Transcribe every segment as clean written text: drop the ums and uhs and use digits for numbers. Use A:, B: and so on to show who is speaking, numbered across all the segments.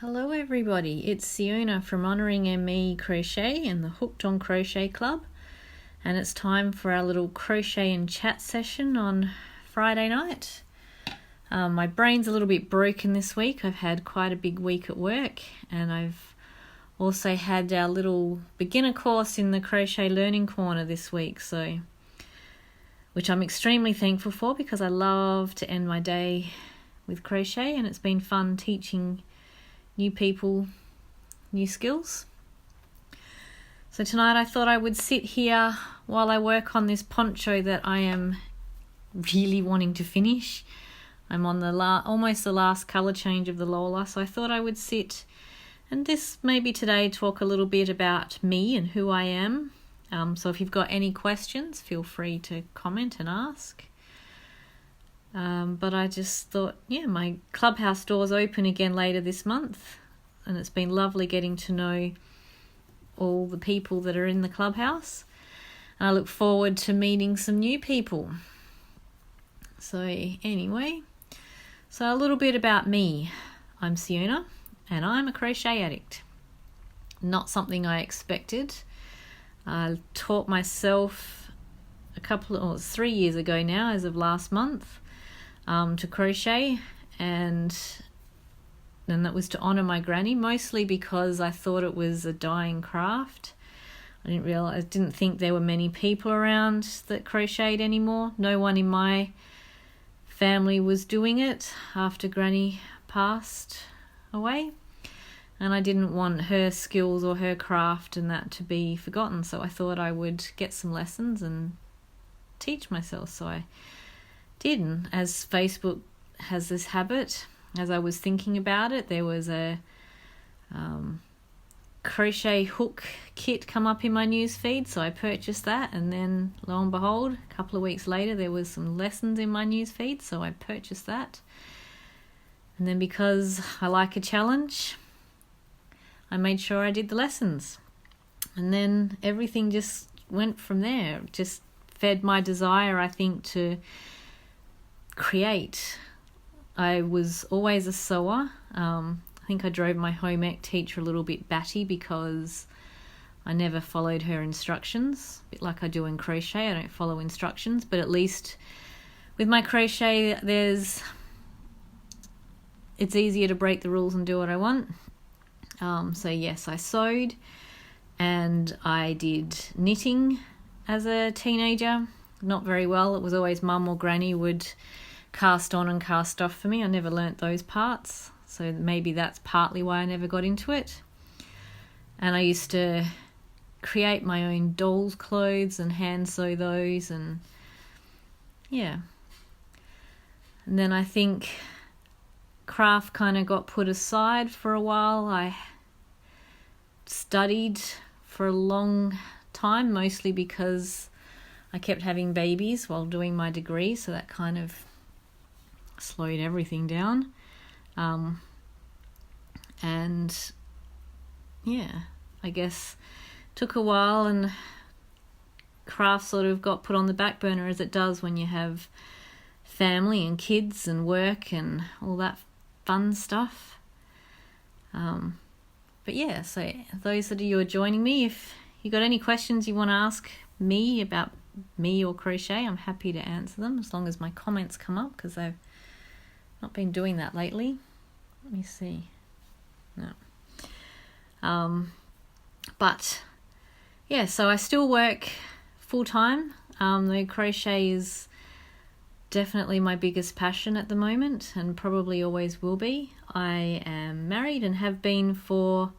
A: Hello everybody, it's Siona from Honouring ME Crochet and the Hooked on Crochet Club, and it's time for our little crochet and chat session on Friday night. My brain's a little bit broken this week. I've had quite a big week at work, and I've also had our little beginner course in the Crochet Learning Corner this week, which I'm extremely thankful for because I love to end my day with crochet, and it's been fun teaching new people new skills. So tonight I thought I would sit here while I work on this poncho that I am really wanting to finish. I'm on the almost the last colour change of the Lola, so I thought I would sit and maybe today talk a little bit about me and who I am. So if you've got any questions, feel free to comment and ask. But I just thought, my clubhouse doors open again later this month, and it's been lovely getting to know all the people that are in the clubhouse. And I look forward to meeting some new people. So anyway, a little bit about me. I'm Siona, and I'm a crochet addict. Not something I expected. I taught myself 3 years ago now, as of last month, to crochet, and then that was to honour my granny, mostly because I thought it was a dying craft. I didn't think there were many people around that crocheted anymore. No one in my family was doing it after Granny passed away, and I didn't want her skills or her craft and that to be forgotten, so I thought I would get some lessons and teach myself. So I did, and as Facebook has this habit, as I was thinking about it, there was a crochet hook kit come up in my news feed, so I purchased that, and then lo and behold, a couple of weeks later there was some lessons in my news feed, so I purchased that. And then because I like a challenge, I made sure I did the lessons, and then everything just went from there. It just fed my desire, I think, to create. I was always a sewer. I think I drove my home ec teacher a little bit batty because I never followed her instructions, a bit like I do in crochet. I don't follow instructions, but at least with my crochet it's easier to break the rules and do what I want. So yes, I sewed, and I did knitting as a teenager. Not very well. It was always mum or granny would cast on and cast off for me. I never learnt those parts, so maybe that's partly why I never got into it. And I used to create my own dolls' clothes and hand sew those, and and then I think craft kind of got put aside for a while. I studied for a long time, mostly because I kept having babies while doing my degree, so that kind of slowed everything down. I guess took a while, and craft sort of got put on the back burner, as it does when you have family and kids and work and all that fun stuff. So those of you who are joining me, if you got any questions you want to ask me about me or crochet, I'm happy to answer them, as long as my comments come up, because I've not been doing that lately. Let me see. No. So I still work full time. The crochet is definitely my biggest passion at the moment, and probably always will be. I am married and have been for,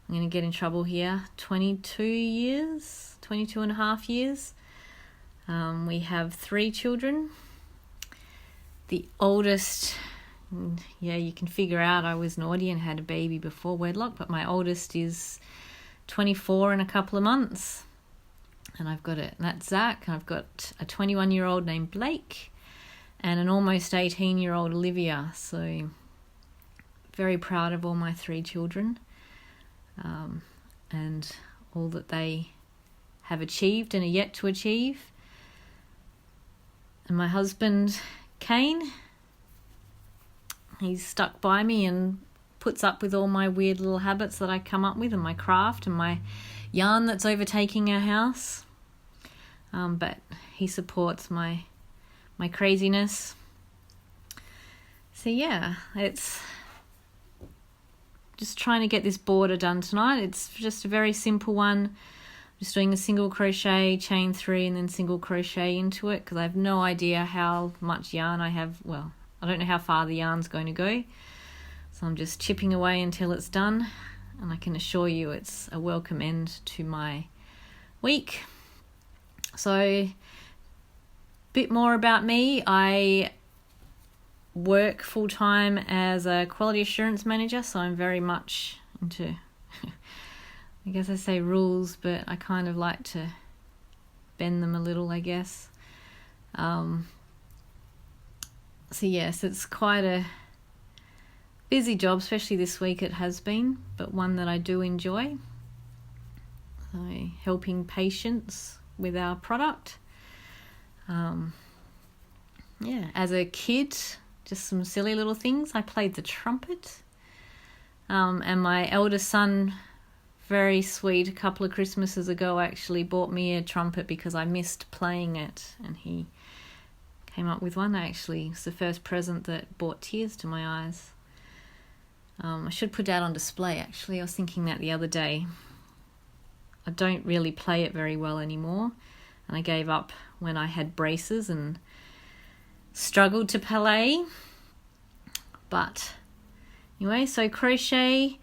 A: I'm going to get in trouble here, 22 and a half years. We have 3 children. The oldest, you can figure out I was naughty and had a baby before wedlock, but my oldest is 24 in a couple of months. And that's Zach. I've got a 21-year-old named Blake and an almost 18-year-old Olivia. So very proud of all my 3 children, and all that they have achieved and are yet to achieve. And my husband, Kane, he's stuck by me and puts up with all my weird little habits that I come up with and my craft and my yarn that's overtaking our house. But he supports my craziness. So yeah, it's just trying to get this border done tonight. It's just a very simple one. Just doing a single crochet, chain 3, and then single crochet into it, because I have no idea how much yarn I have. Well, I don't know how far the yarn's going to go. So I'm just chipping away until it's done. And I can assure you it's a welcome end to my week. So, a bit more about me. I work full-time as a quality assurance manager, so I'm very much into... I guess I say rules, but I kind of like to bend them a little, I guess. So yes, it's quite a busy job, especially this week it has been, but one that I do enjoy. So helping patients with our product. As a kid, just some silly little things. I played the trumpet. And my eldest son, very sweet, a couple of Christmases ago actually bought me a trumpet because I missed playing it, and he came up with one actually. It's the first present that brought tears to my eyes. I should put that on display actually. I was thinking that the other day. I don't really play it very well anymore, and I gave up when I had braces and struggled to play. But anyway, so crochet,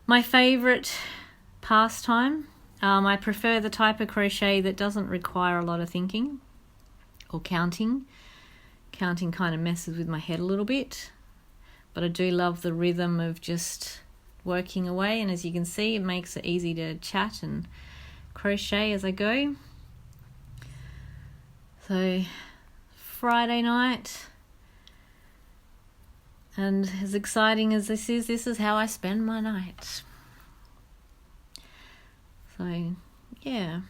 A: my favourite pastime. I prefer the type of crochet that doesn't require a lot of thinking or counting. Counting kind of messes with my head a little bit, but I do love the rhythm of just working away, and as you can see, it makes it easy to chat and crochet as I go. So Friday night, and as exciting as this is how I spend my night. So, yeah,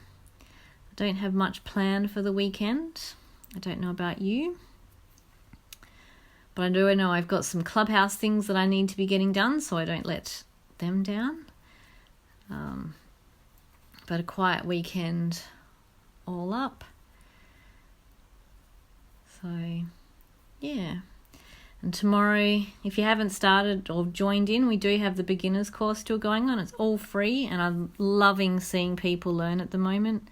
A: I don't have much planned for the weekend. I don't know about you. But I do know I've got some clubhouse things that I need to be getting done, so I don't let them down. But a quiet weekend all up. So, yeah. And tomorrow, if you haven't started or joined in, we do have the beginners course still going on. It's all free, and I'm loving seeing people learn at the moment.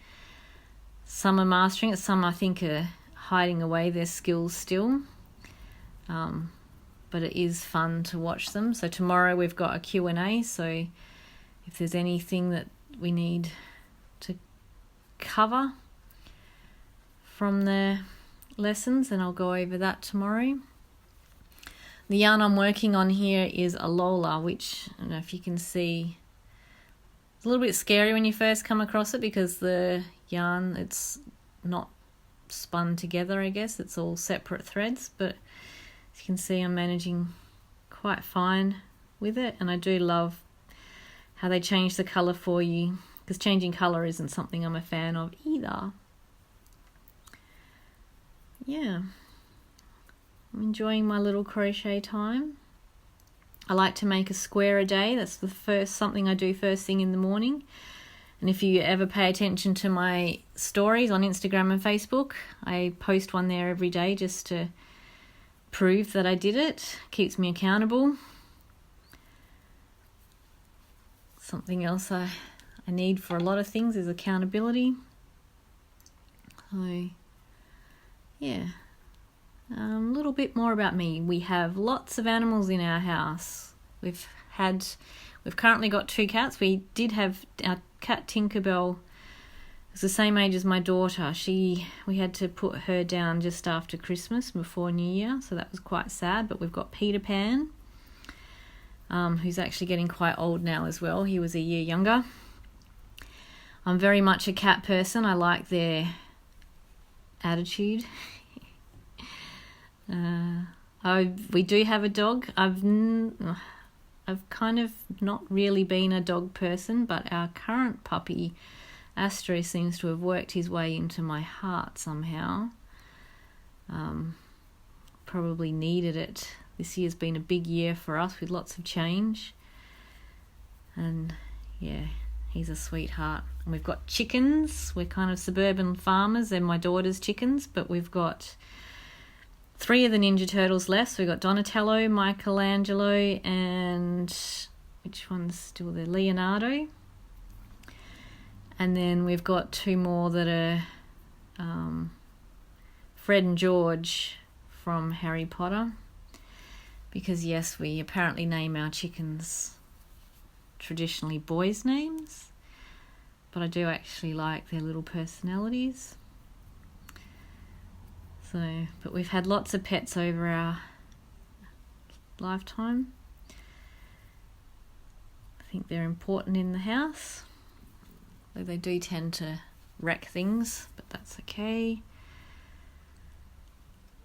A: Some are mastering it, some I think are hiding away their skills still. But it is fun to watch them. So tomorrow we've got a Q&A, so if there's anything that we need to cover from the lessons, then I'll go over that tomorrow. The yarn I'm working on here is a Lola, which, I don't know if you can see, it's a little bit scary when you first come across it because the yarn, it's not spun together, I guess. It's all separate threads, but as you can see, I'm managing quite fine with it, and I do love how they change the colour for you, because changing colour isn't something I'm a fan of either. Yeah. I'm enjoying my little crochet time. I like to make a square a day. That's something I do first thing in the morning. And if you ever pay attention to my stories on Instagram and Facebook, I post one there every day just to prove that I did it. Keeps me accountable. Something else I need for a lot of things is accountability. So, yeah. A little bit more about me. We have lots of animals in our house. We've currently got 2 cats. We did have our cat Tinkerbell. It's the same age as my daughter. We had to put her down just after Christmas, before New Year, so that was quite sad. But we've got Peter Pan, who's actually getting quite old now as well. He was a year younger. I'm very much a cat person. I like their attitude. We do have a dog. I've kind of not really been a dog person, but our current puppy, Astro, seems to have worked his way into my heart somehow. Probably needed it This year's been a big year for us with lots of change. And yeah, he's a sweetheart. And we've got chickens. We're kind of suburban farmers. They're my daughter's chickens, but we've got 3 of the Ninja Turtles left. So we've got Donatello, Michelangelo, and which one's still there? Leonardo. And then we've got 2 more that are Fred and George from Harry Potter. Because yes, we apparently name our chickens traditionally boys' names, but I do actually like their little personalities. So, but we've had lots of pets over our lifetime. I think they're important in the house, though they do tend to wreck things, but that's okay.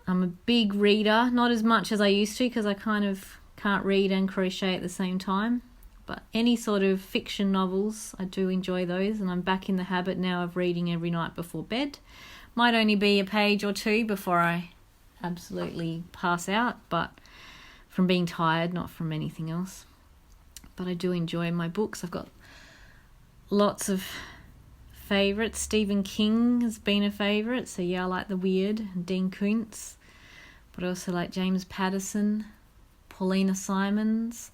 A: I'm a big reader, not as much as I used to because I kind of can't read and crochet at the same time. But any sort of fiction novels, I do enjoy those, and I'm back in the habit now of reading every night before bed. Might only be a page or 2 before I absolutely pass out, but from being tired, not from anything else. But I do enjoy my books. I've got lots of favourites. Stephen King has been a favourite, so yeah, I like The Weird and Dean Koontz. But I also like James Patterson, Paulina Simons.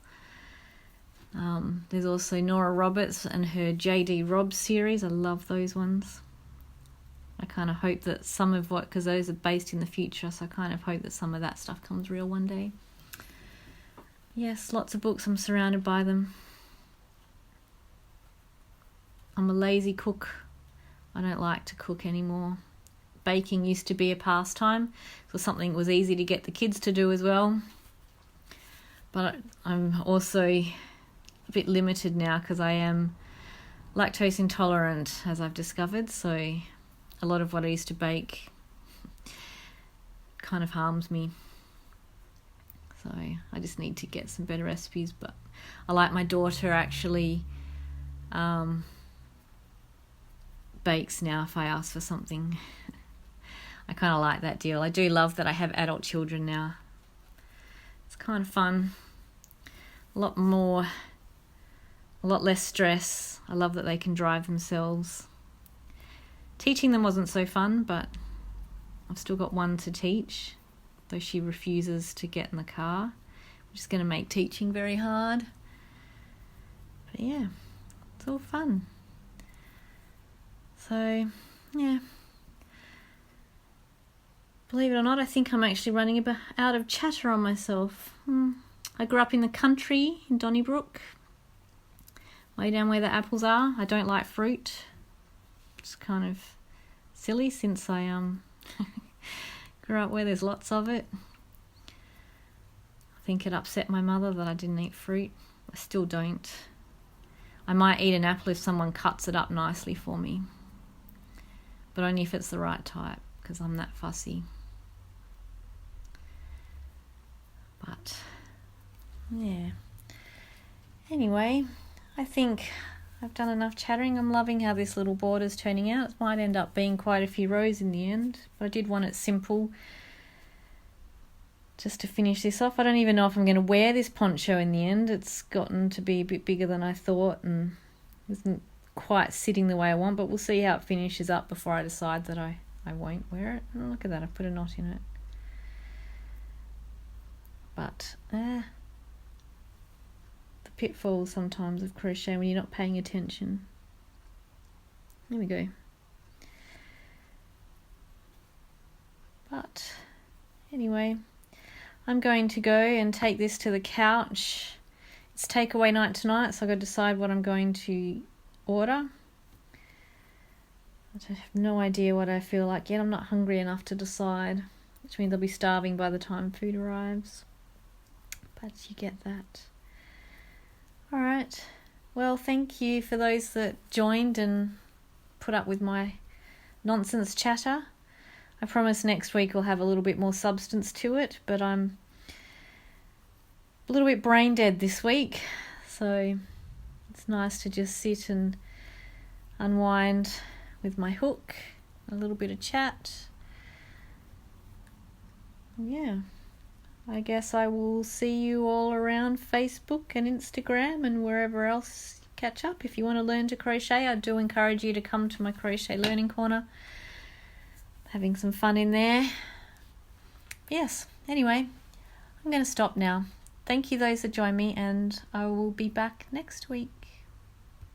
A: There's also Nora Roberts and her J.D. Robbs series. I love those ones. I kind of hope that some of because those are based in the future, so I kind of hope that some of that stuff comes real one day. Yes, lots of books. I'm surrounded by them. I'm a lazy cook. I don't like to cook anymore. Baking used to be a pastime, so something that was easy to get the kids to do as well. But I'm also a bit limited now because I am lactose intolerant, as I've discovered, so a lot of what I used to bake kind of harms me. So I just need to get some better recipes. But I like my daughter actually bakes now if I ask for something. I kind of like that deal. I do love that I have adult children now. It's kind of fun. A lot less stress. I love that they can drive themselves. Teaching them wasn't so fun, but I've still got one to teach, though she refuses to get in the car, which is going to make teaching very hard. But yeah, it's all fun. So, yeah. Believe it or not, I think I'm actually running a bit out of chatter on myself. I grew up in the country in Donnybrook, way down where the apples are. I don't like fruit. It's kind of silly since I grew up where there's lots of it. I think it upset my mother that I didn't eat fruit. I still don't. I might eat an apple if someone cuts it up nicely for me, but only if it's the right type, because I'm that fussy. But yeah, anyway, I think I've done enough chattering. I'm loving how this little border's turning out. It might end up being quite a few rows in the end, but I did want it simple just to finish this off. I don't even know if I'm going to wear this poncho in the end. It's gotten to be a bit bigger than I thought and isn't quite sitting the way I want, but we'll see how it finishes up before I decide that I won't wear it. Oh, look at that, I put a knot in it. But the pitfalls sometimes of crochet when you're not paying attention. There we go. But anyway, I'm going to go and take this to the couch. It's takeaway night tonight, so I've got to decide what I'm going to order. I have no idea what I feel like yet. I'm not hungry enough to decide, which means I'll be starving by the time food arrives. But you get that. Alright, well, thank you for those that joined and put up with my nonsense chatter. I promise next week we'll have a little bit more substance to it, but I'm a little bit brain dead this week, so it's nice to just sit and unwind with my hook, a little bit of chat. Yeah, I guess I will see you all around Facebook and Instagram and wherever else. Catch up. If you want to learn to crochet, I do encourage you to come to my Crochet Learning Corner. Having some fun in there. Yes, anyway, I'm going to stop now. Thank you those that joined me, and I will be back next week.